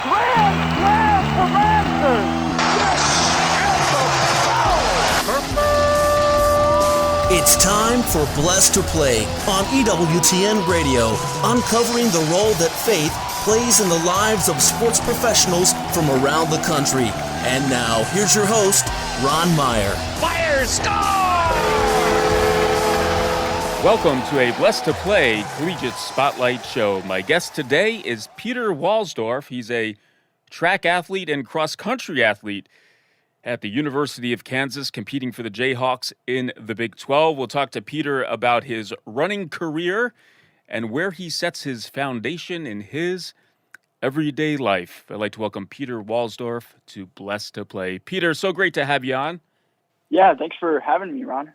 Grand slam for Masters! It's time for Blessed to Play on EWTN Radio, uncovering the role that faith plays in the lives of sports professionals from around the country. And now, here's your host, Ron Meyer. Fire, score! Welcome to a Blessed to Play Collegiate Spotlight Show. My guest today is Peter Walsdof. He's a track athlete and cross-country athlete at the University of Kansas, competing for the Jayhawks in the Big 12. We'll talk to Peter about his running career and where he sets his foundation in his everyday life. I'd like to welcome Peter Walsdof to Blessed to Play. Peter, so great to have you on. Yeah, thanks for having me, Ron.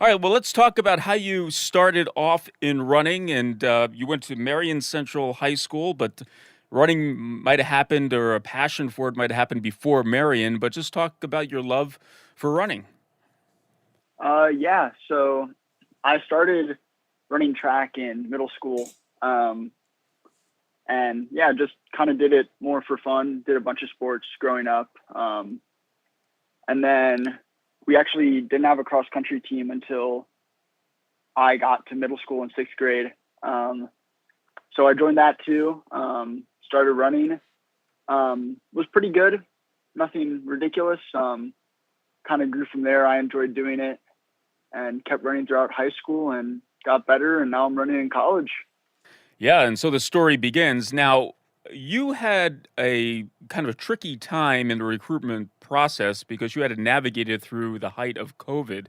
All right, well, let's talk about how you started off in running. And you went to Marion Central High School, but running might have happened, or a passion for it might have happened before Marion, but just talk about your love for running. So I started running track in middle school. Just kind of did it more for fun, did a bunch of sports growing up. And then we actually didn't have a cross-country team until I got to middle school in sixth grade. So I joined that too. Started running, was pretty good, nothing ridiculous. Kind of grew from there. I enjoyed doing it and kept running throughout high school and got better. And now I'm running in college. Yeah. And so the story begins. Now, you had a kind of a tricky time in the recruitment process because you had to navigate it through the height of COVID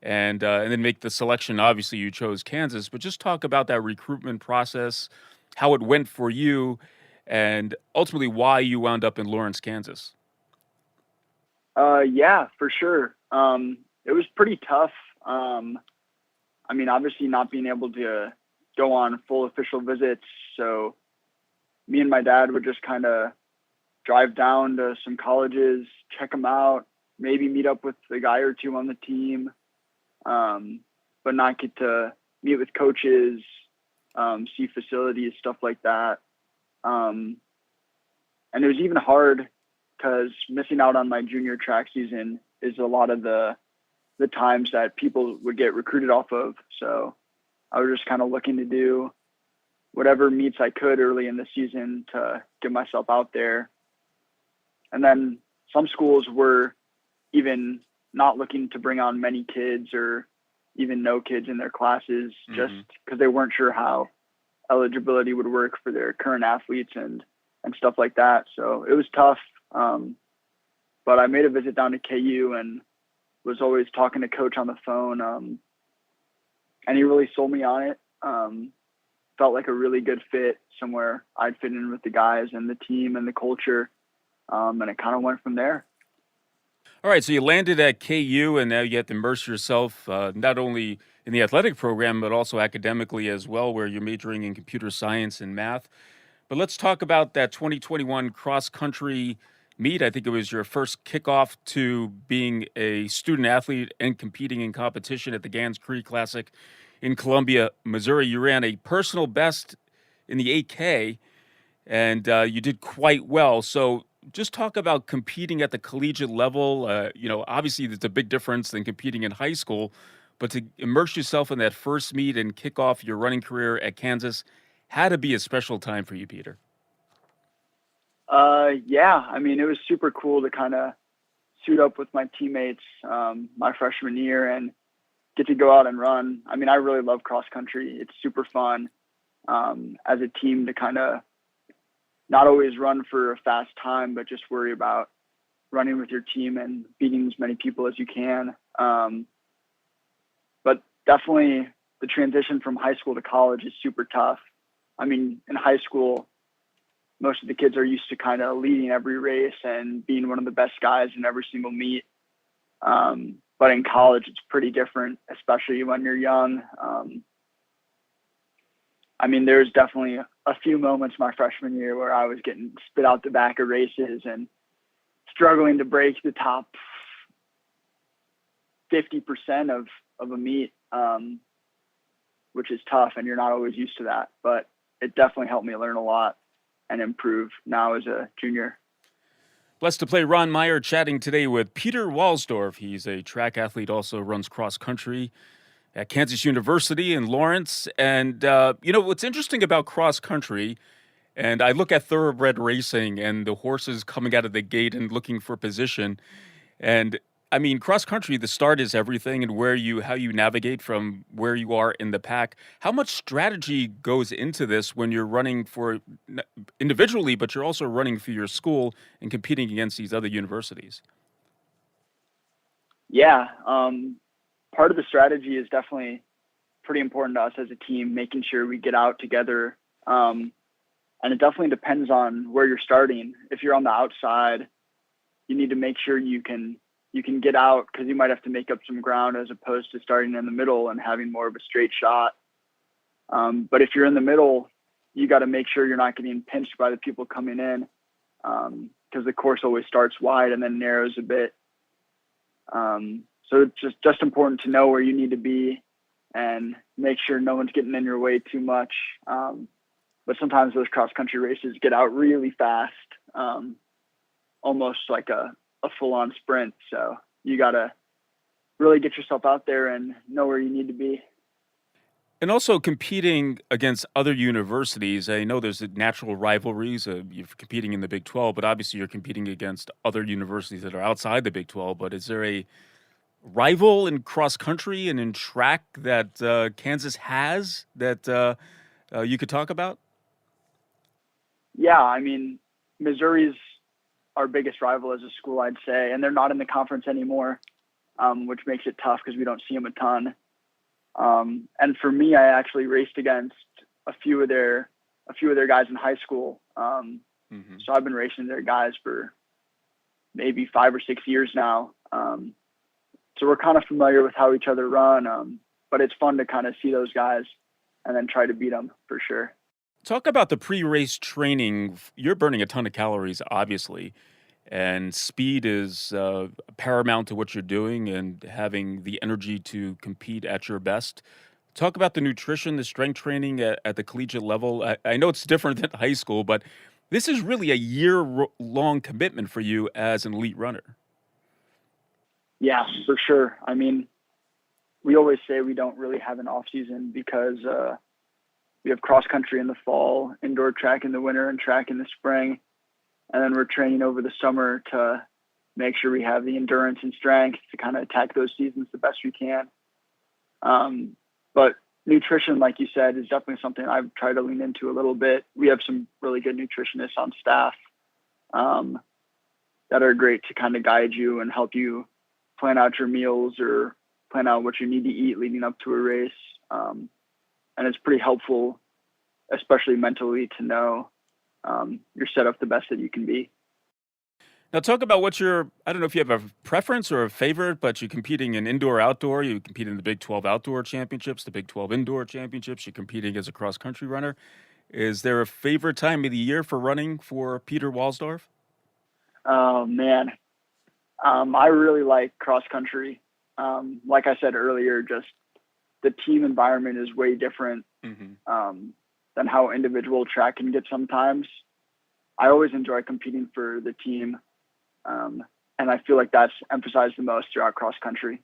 and then make the selection. Obviously, you chose Kansas, but just talk about that recruitment process, how it went for you, and ultimately why you wound up in Lawrence, Kansas. For sure. It was pretty tough. Obviously not being able to go on full official visits. So me and my dad would just kind of drive down to some colleges, check them out, maybe meet up with a guy or two on the team, but not get to meet with coaches, see facilities, stuff like that. And it was even hard because missing out on my junior track season is a lot of the times that people would get recruited off of. So I was just kind of looking to do whatever meets I could early in the season to get myself out there. And then some schools were even not looking to bring on many kids or even no kids in their classes, just because they weren't sure how eligibility would work for their current athletes and stuff like that. So it was tough. But I made a visit down to KU and was always talking to coach on the phone. And he really sold me on it. Felt like a really good fit, somewhere I'd fit in with the guys and the team and the culture. And it kind of went from there. All right, so you landed at KU, and now you have to immerse yourself not only in the athletic program, but also academically as well, where you're majoring in computer science and math. But let's talk about that 2021 cross-country meet. I think it was your first kickoff to being a student athlete and competing in competition at the Gans Creek Classic in Columbia, Missouri. You ran a personal best in the 8K, and you did quite well. So just talk about competing at the collegiate level. Obviously, there's a big difference than competing in high school, but to immerse yourself in that first meet and kick off your running career at Kansas had to be a special time for you, Peter. It was super cool to kind of suit up with my teammates my freshman year and get to go out and run. I really love cross country. It's super fun as a team to kind of not always run for a fast time, but just worry about running with your team and beating as many people as you can. But definitely the transition from high school to college is super tough. In high school, most of the kids are used to kind of leading every race and being one of the best guys in every single meet. But in college, it's pretty different, especially when you're young. There's definitely a few moments my freshman year where I was getting spit out the back of races and struggling to break the top 50% of a meet, which is tough, and you're not always used to that. But it definitely helped me learn a lot. and improve now as a junior. Blessed to play Ron Meyer chatting today with Peter Walsdof. He's a track athlete, also runs cross country at Kansas University in Lawrence. And, what's interesting about cross country, and I look at thoroughbred racing and the horses coming out of the gate and looking for position. And I mean, cross country, the start is everything, and how you navigate from where you are in the pack. How much strategy goes into this when you're running for individually, but you're also running for your school and competing against these other universities? Yeah, part of the strategy is definitely pretty important to us as a team, making sure we get out together. And it definitely depends on where you're starting. If you're on the outside, you need to make sure you can get out, because you might have to make up some ground as opposed to starting in the middle and having more of a straight shot. But if you're in the middle, you got to make sure you're not getting pinched by the people coming in, because the course always starts wide and then narrows a bit. So it's just important to know where you need to be and make sure no one's getting in your way too much. But sometimes those cross-country races get out really fast, almost like a full-on sprint. So you got to really get yourself out there and know where you need to be. And also competing against other universities. I know there's natural rivalries. You're competing in the Big 12, but obviously you're competing against other universities that are outside the Big 12. But is there a rival in cross country and in track that Kansas has that you could talk about? Yeah, I mean, Missouri's our biggest rival as a school, I'd say, and they're not in the conference anymore, which makes it tough because we don't see them a ton. And for me, I actually raced against a few of their guys in high school. So I've been racing their guys for maybe 5 or 6 years now. So we're kind of familiar with how each other run, but it's fun to kind of see those guys and then try to beat them for sure. Talk about the pre-race training. You're burning a ton of calories, obviously, and speed is paramount to what you're doing and having the energy to compete at your best. Talk about the nutrition, the strength training at the collegiate level. I know it's different than high school, but this is really a year-long commitment for you as an elite runner. Yeah, for sure. I mean, we always say we don't really have an off season because we have cross country in the fall, indoor track in the winter, and track in the spring. And then we're training over the summer to make sure we have the endurance and strength to kind of attack those seasons the best we can. But nutrition, like you said, is definitely something I've tried to lean into a little bit. We have some really good nutritionists on staff that are great to kind of guide you and help you plan out your meals or plan out what you need to eat leading up to a race. And it's pretty helpful, especially mentally, to know you're set up the best that you can be. Now talk about I don't know if you have a preference or a favorite, but you're competing in indoor, outdoor. You compete in the Big 12 Outdoor Championships, the Big 12 Indoor Championships. You're competing as a cross-country runner. Is there a favorite time of the year for running for Peter Walsdof? Oh, man. I really like cross-country. Like I said earlier, just the team environment is way different than how individual track can get sometimes. I always enjoy competing for the team, and I feel like that's emphasized the most throughout cross country.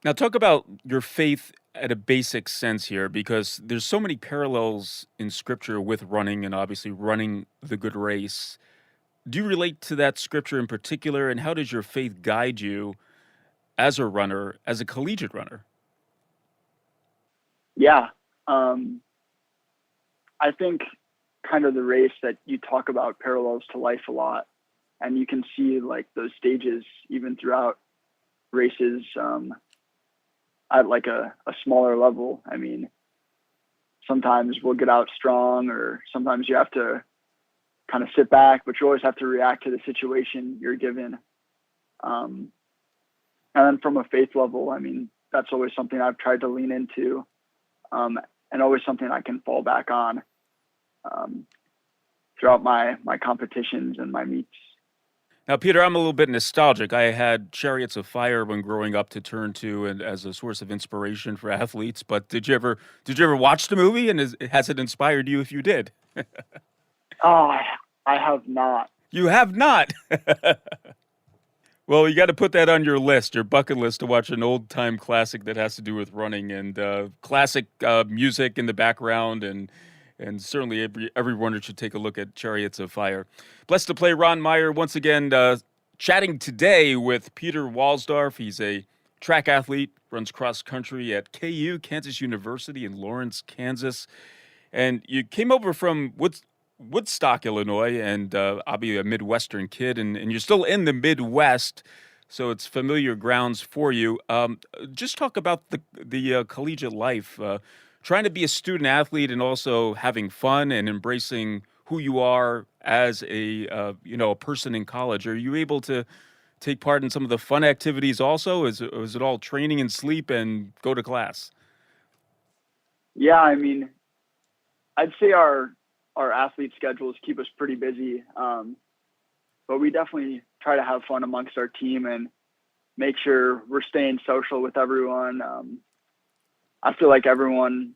Now talk about your faith at a basic sense here, because there's so many parallels in scripture with running and obviously running the good race. Do you relate to that scripture in particular, and how does your faith guide you as a runner, as a collegiate runner? Yeah. I think kind of the race that you talk about parallels to life a lot, and you can see like those stages even throughout races at like a smaller level. I mean, sometimes we'll get out strong, or sometimes you have to kind of sit back, but you always have to react to the situation you're given. And then from a faith level, I mean, that's always something I've tried to lean into, and always something I can fall back on throughout my competitions and my meets. Now, Peter, I'm a little bit nostalgic. I had Chariots of Fire when growing up to turn to and as a source of inspiration for athletes. But did you ever watch the movie, and has it inspired you if you did? Oh, I have not. You have not. Well, you got to put that on your list, your bucket list, to watch an old-time classic that has to do with running and classic music in the background, and certainly every runner should take a look at Chariots of Fire. Blessed to play Ron Meyer once again, chatting today with Peter Walsdof. He's a track athlete, runs cross country at KU, Kansas University in Lawrence, Kansas. And you came over from Woodstock, Illinois, and I'll be a Midwestern kid, and you're still in the Midwest, so it's familiar grounds for you. Just talk about the collegiate life, trying to be a student athlete and also having fun and embracing who you are as a person in college. Are you able to take part in some of the fun activities also? Is it all training and sleep and go to class? Yeah, I mean, I'd say our athlete schedules keep us pretty busy, but we definitely try to have fun amongst our team and make sure we're staying social with everyone. I feel like everyone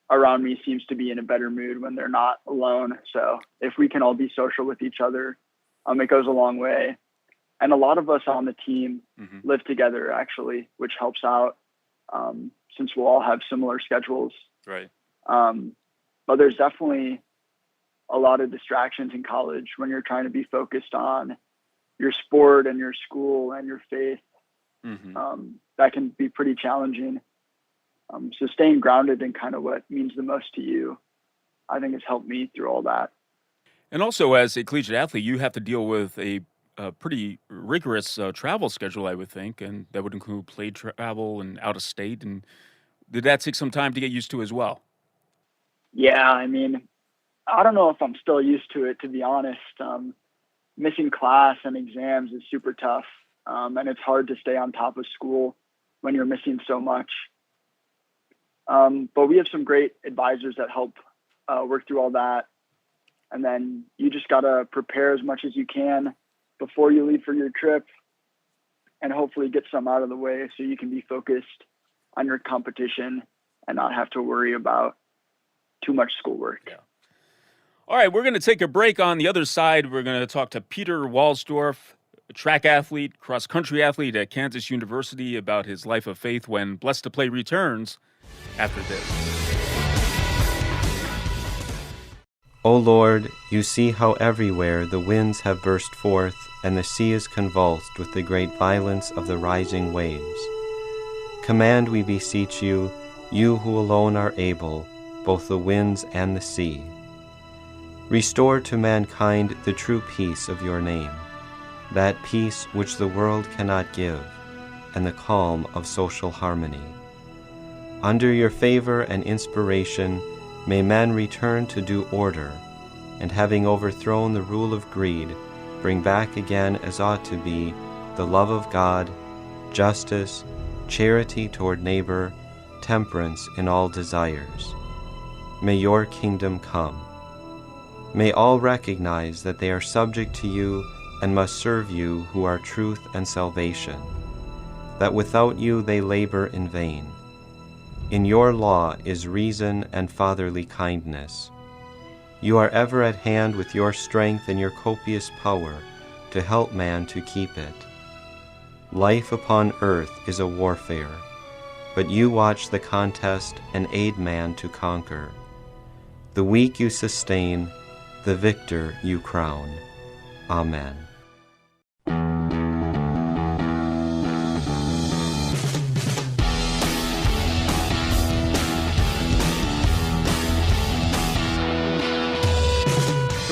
around me seems to be in a better mood when they're not alone. So if we can all be social with each other, it goes a long way. And a lot of us on the team live together, actually, which helps out since we'll all have similar schedules. Right. But there's definitely a lot of distractions in college when you're trying to be focused on your sport and your school and your faith. That can be pretty challenging. So staying grounded in kind of what means the most to you, I think has helped me through all that. And also, as a collegiate athlete, you have to deal with a pretty rigorous travel schedule, I would think, and that would include play travel and out of state. And did that take some time to get used to as well? Yeah, I mean, I don't know if I'm still used to it, to be honest. Missing class and exams is super tough, and it's hard to stay on top of school when you're missing so much. But we have some great advisors that help work through all that. And then you just got to prepare as much as you can before you leave for your trip and hopefully get some out of the way so you can be focused on your competition and not have to worry about too much schoolwork. Yeah. All right, we're going to take a break. On the other side, we're going to talk to Peter Walsdof, a track athlete, cross-country athlete at Kansas University, about his life of faith when Blessed to Play returns after this. O Lord, you see how everywhere the winds have burst forth, and the sea is convulsed with the great violence of the rising waves. Command, we beseech you, you who alone are able, both the winds and the sea. Restore to mankind the true peace of your name, that peace which the world cannot give, and the calm of social harmony. Under your favor and inspiration, may men return to due order, and having overthrown the rule of greed, bring back again as ought to be the love of God, justice, charity toward neighbor, temperance in all desires. May your kingdom come. May all recognize that they are subject to you and must serve you who are truth and salvation, that without you they labor in vain. In your law is reason and fatherly kindness. You are ever at hand with your strength and your copious power to help man to keep it. Life upon earth is a warfare, but you watch the contest and aid man to conquer. The weak you sustain, the victor you crown. Amen.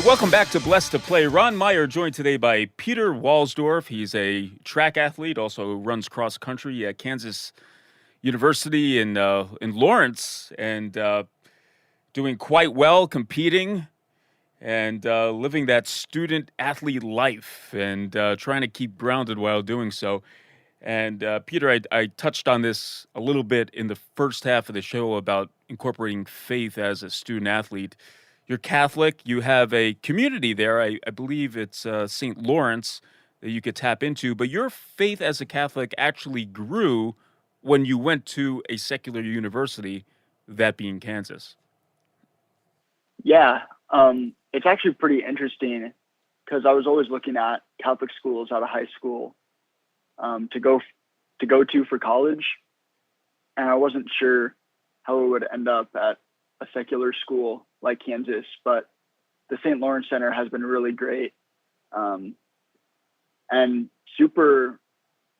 Welcome back to Blessed to Play. Ron Meyer joined today by Peter Walsdof. He's a track athlete, also runs cross country at Kansas University in Lawrence, and doing quite well, competing and living that student athlete life, and trying to keep grounded while doing so. And Peter, I touched on this a little bit in the first half of the show about incorporating faith as a student athlete. You're Catholic. You have a community there. I believe it's St. Lawrence that you could tap into. But your faith as a Catholic actually grew when you went to a secular university, that being Kansas. Yeah. It's actually pretty interesting because I was always looking at Catholic schools out of high school to go to for college, and I wasn't sure how it would end up at a secular school like Kansas, but the St. Lawrence Center has been really great and super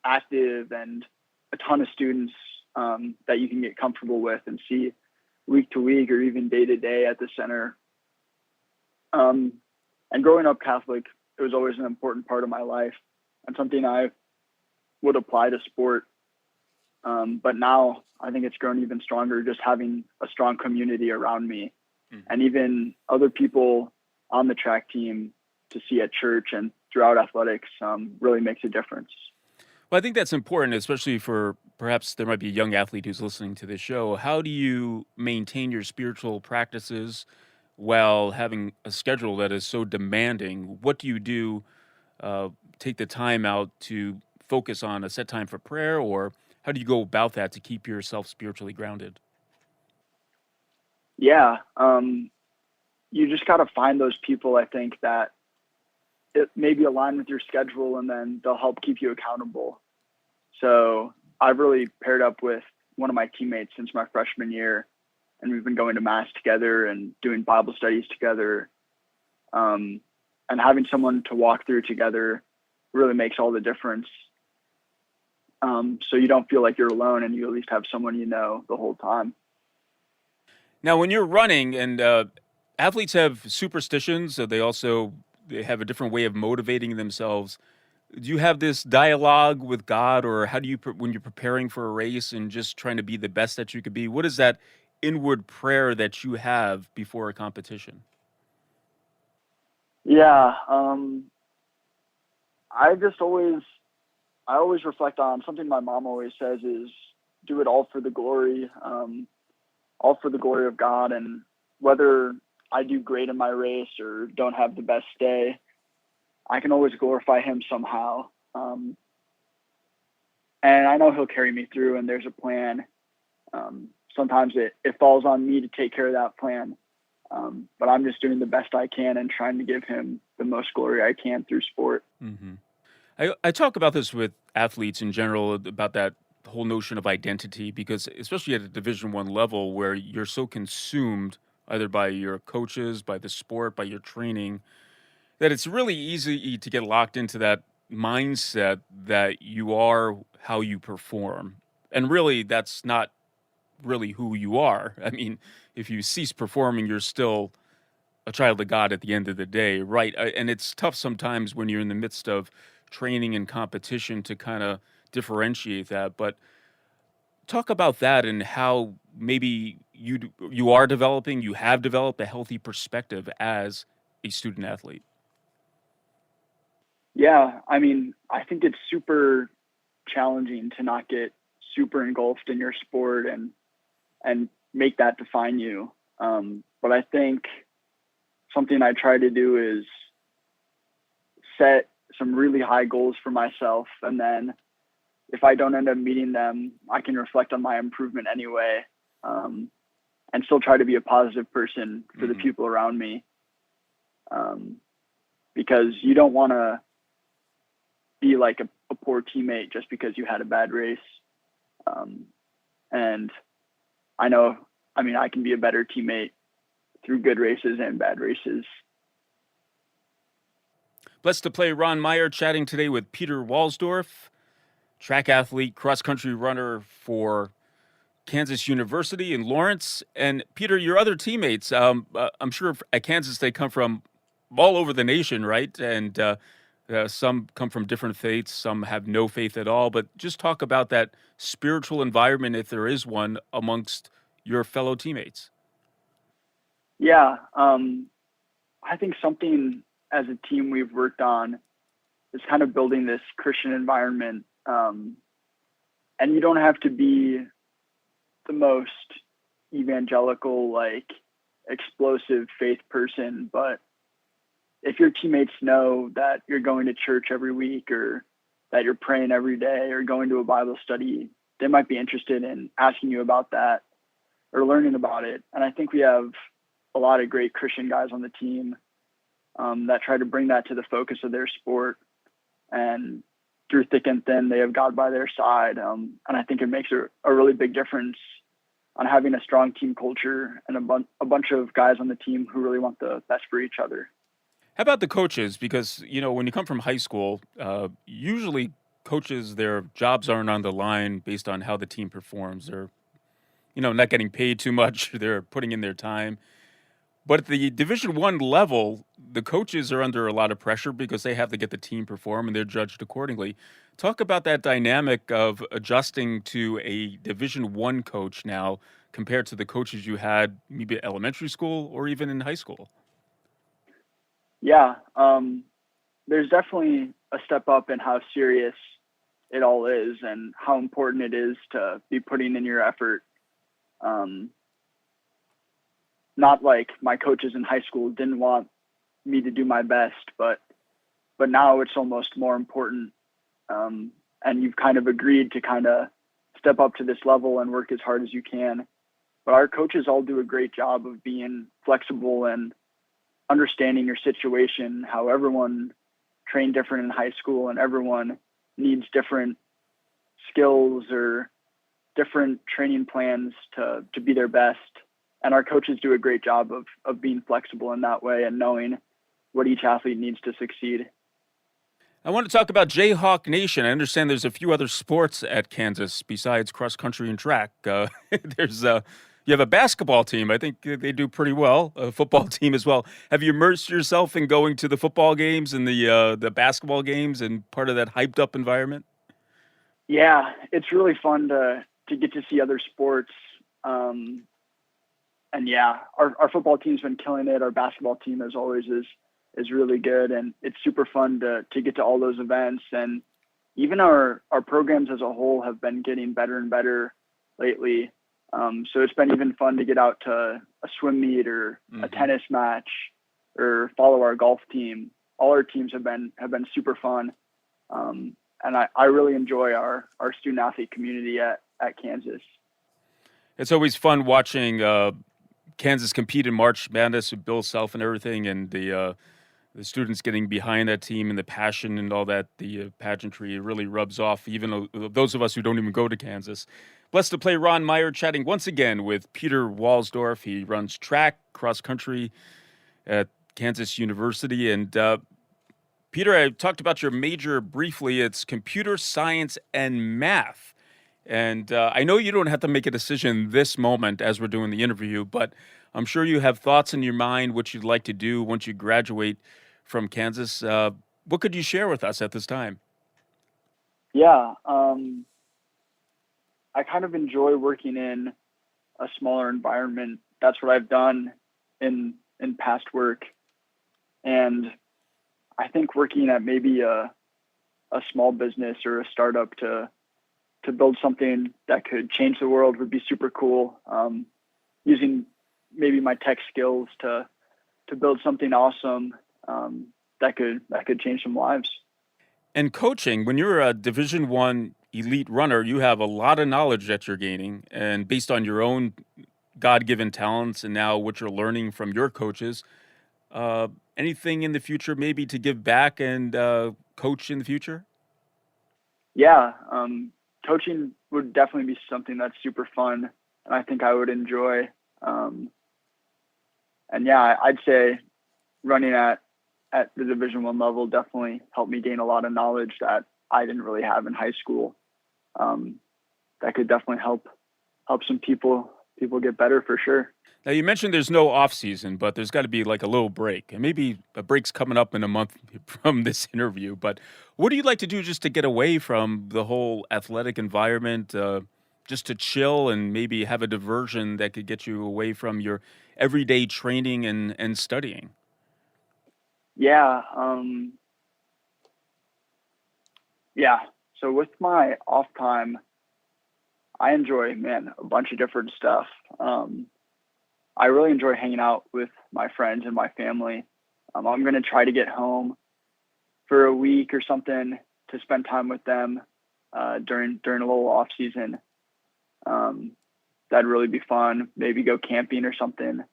active, and a ton of students that you can get comfortable with and see week to week or even day to day at the center. And growing up Catholic, it was always an important part of my life and something I would apply to sport. But now I think it's grown even stronger, just having a strong community around me and even other people on the track team to see at church and throughout athletics really makes a difference. Well, I think that's important, especially for perhaps there might be a young athlete who's listening to this show. How do you maintain your spiritual practices while having a schedule that is so demanding? What do you do? Take the time out to focus on a set time for prayer, or how do you go about that to keep yourself spiritually grounded? Yeah, you just got to find those people, I think, that it maybe align with your schedule, and then they'll help keep you accountable. So I've really paired up with one of my teammates since my freshman year, and we've been going to Mass together and doing Bible studies together. And having someone to walk through together really makes all the difference. So you don't feel like you're alone, and you at least have someone you know the whole time. Now, when you're running, and athletes have superstitions, so they have a different way of motivating themselves. Do you have this dialogue with God, or how do you, when you're preparing for a race and just trying to be the best that you could be, what is that inward prayer that you have before a competition? Yeah, I always reflect on something my mom always says is do it all for the glory of God. And whether I do great in my race or don't have the best day, I can always glorify him somehow. And I know he'll carry me through, and there's a plan. Sometimes it falls on me to take care of that plan. But I'm just doing the best I can and trying to give him the most glory I can through sport. Mm-hmm. I talk about this with athletes in general, about that whole notion of identity, because especially at a Division I level where you're so consumed either by your coaches, by the sport, by your training, that it's really easy to get locked into that mindset that you are how you perform. And really, that's not really who you are. I mean, if you cease performing, you're still a child of God at the end of the day, right? And it's tough sometimes when you're in the midst of training and competition to kind of differentiate that. But talk about that and how maybe you have developed a healthy perspective as a student athlete. Yeah, I mean, I think it's super challenging to not get super engulfed in your sport and make that define you. But I think something I try to do is set some really high goals for myself. And then if I don't end up meeting them, I can reflect on my improvement anyway, and still try to be a positive person for the people around me. Because you don't want to be like a poor teammate just because you had a bad race. And I can be a better teammate through good races and bad races. Blessed to play Ron Meyer chatting today with Peter Walsdof, track athlete, cross-country runner for Kansas University in Lawrence. And Peter, your other teammates, I'm sure at Kansas they come from all over the nation, right? And some come from different faiths, some have no faith at all. But just talk about that spiritual environment, if there is one, amongst your fellow teammates. Yeah, I think something as a team we've worked on is kind of building this Christian environment. And you don't have to be the most evangelical, like explosive faith person, but if your teammates know that you're going to church every week or that you're praying every day or going to a Bible study, they might be interested in asking you about that or learning about it. And I think we have a lot of great Christian guys on the team that try to bring that to the focus of their sport. And through thick and thin, they have God by their side. And I think it makes a really big difference on having a strong team culture and a bunch of guys on the team who really want the best for each other. How about the coaches? Because, when you come from high school, usually coaches, their jobs aren't on the line based on how the team performs. They're, not getting paid too much. They're putting in their time. But at the Division I level, the coaches are under a lot of pressure because they have to get the team perform and they're judged accordingly. Talk about that dynamic of adjusting to a Division I coach now compared to the coaches you had maybe at elementary school or even in high school. Yeah, there's definitely a step up in how serious it all is and how important it is to be putting in your effort. Not like my coaches in high school didn't want me to do my best, but now it's almost more important. And you've kind of agreed to kind of step up to this level and work as hard as you can. But our coaches all do a great job of being flexible and understanding your situation, how everyone trained different in high school and everyone needs different skills or different training plans to be their best. And our coaches do a great job of being flexible in that way and knowing what each athlete needs to succeed. I want to talk about Jayhawk Nation. I understand there's a few other sports at Kansas besides cross country and track. You have a basketball team. I think they do pretty well. A football team as well. Have you immersed yourself in going to the football games and the basketball games and part of that hyped up environment? Yeah, it's really fun to get to see other sports. And yeah, our football team's been killing it. Our basketball team, as always, is really good, and it's super fun to get to all those events. And even our programs as a whole have been getting better and better lately. So it's been even fun to get out to a swim meet or a tennis match or follow our golf team. All our teams have been super fun, and I really enjoy our student athlete community at Kansas. It's always fun watching Kansas compete in March Madness with Bill Self and everything, and the students getting behind that team and the passion and all that, the pageantry, it really rubs off, even those of us who don't even go to Kansas. Blessed to play Ron Meyer chatting once again with Peter Walsdof. He runs track, cross country at Kansas University. And Peter, I talked about your major briefly. It's computer science and math. And I know you don't have to make a decision this moment as we're doing the interview, but I'm sure you have thoughts in your mind what you'd like to do once you graduate from Kansas. What could you share with us at this time? Yeah, I kind of enjoy working in a smaller environment. That's what I've done in past work. And I think working at maybe a small business or a startup to build something that could change the world would be super cool. Using maybe my tech skills to build something awesome that could change some lives. And coaching, when you're a Division I elite runner, you have a lot of knowledge that you're gaining, and based on your own God-given talents and now what you're learning from your coaches, anything in the future maybe to give back and coach in the future? Yeah, coaching would definitely be something that's super fun, and I think I would enjoy. And yeah, I'd say running at the Division I level definitely helped me gain a lot of knowledge that I didn't really have in high school. That could definitely help some people get better for sure. Now, you mentioned there's no off season, but there's got to be like a little break, and maybe a break's coming up in a month from this interview. But what do you like to do just to get away from the whole athletic environment, just to chill and maybe have a diversion that could get you away from your everyday training and studying? Yeah. Yeah. So with my off time, I enjoy, a bunch of different stuff. I really enjoy hanging out with my friends and my family. I'm going to try to get home for a week or something to spend time with them during a little off season. That'd really be fun. Maybe go camping or something.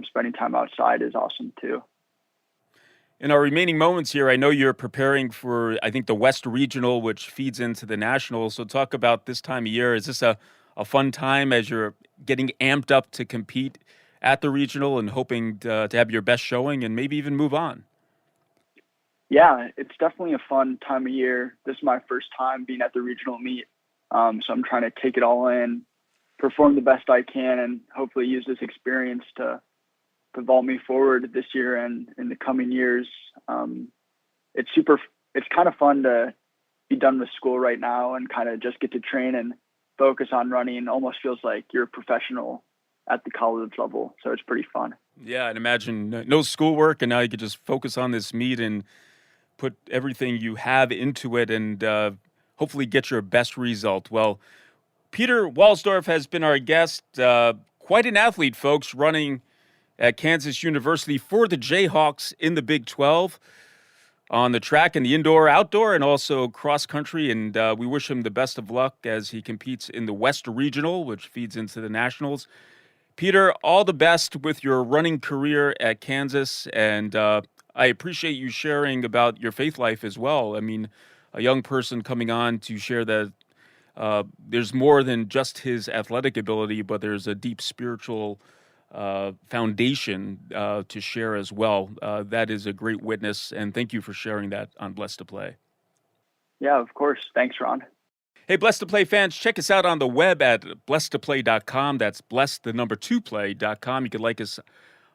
spending time outside is awesome too. In our remaining moments here, I know you're preparing for, I think, the West Regional, which feeds into the National. So talk about this time of year. Is this a fun time as you're getting amped up to compete at the Regional and hoping to have your best showing and maybe even move on? Yeah, it's definitely a fun time of year. This is my first time being at the Regional meet. So I'm trying to take it all in, perform the best I can, and hopefully use this experience to vault me forward this year and in the coming years. It's kind of fun to be done with school right now and kind of just get to train and focus on running. Almost feels like you're a professional at the college level. So it's pretty fun. Yeah, and imagine no schoolwork, and now you could just focus on this meet and put everything you have into it and hopefully get your best result. Well, Peter Walsdof has been our guest. Quite an athlete, folks, running at Kansas University for the Jayhawks in the Big 12 on the track and the indoor, outdoor, and also cross country. And we wish him the best of luck as he competes in the West Regional, which feeds into the Nationals. Peter, all the best with your running career at Kansas. And I appreciate you sharing about your faith life as well. I mean, a young person coming on to share that there's more than just his athletic ability, but there's a deep spiritual foundation to share as well. That is a great witness, and thank you for sharing that on Blessed to Play. Yeah, of course. Thanks, Ron. Hey, Blessed to Play fans, check us out on the web at blessedtoplay.com. That's blessed2play.com. You can like us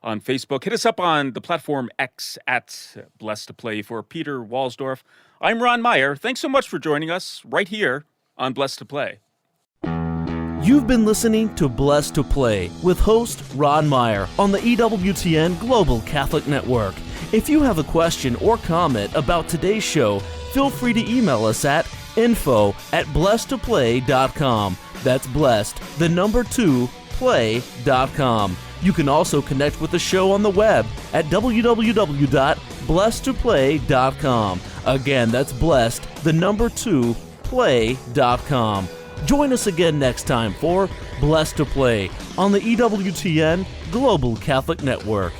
on Facebook. Hit us up on the platform X at Blessed to Play. For Peter Walsdof, I'm Ron Meyer. Thanks so much for joining us right here on Blessed to Play. You've been listening to Blessed to Play with host Ron Meyer on the EWTN Global Catholic Network. If you have a question or comment about today's show, feel free to email us at info@blessedtoplay.com. That's blessed, 2, play.com. You can also connect with the show on the web at www.blessedtoplay.com. Again, that's blessed, 2, play.com. Join us again next time for Blessed to Play on the EWTN Global Catholic Network.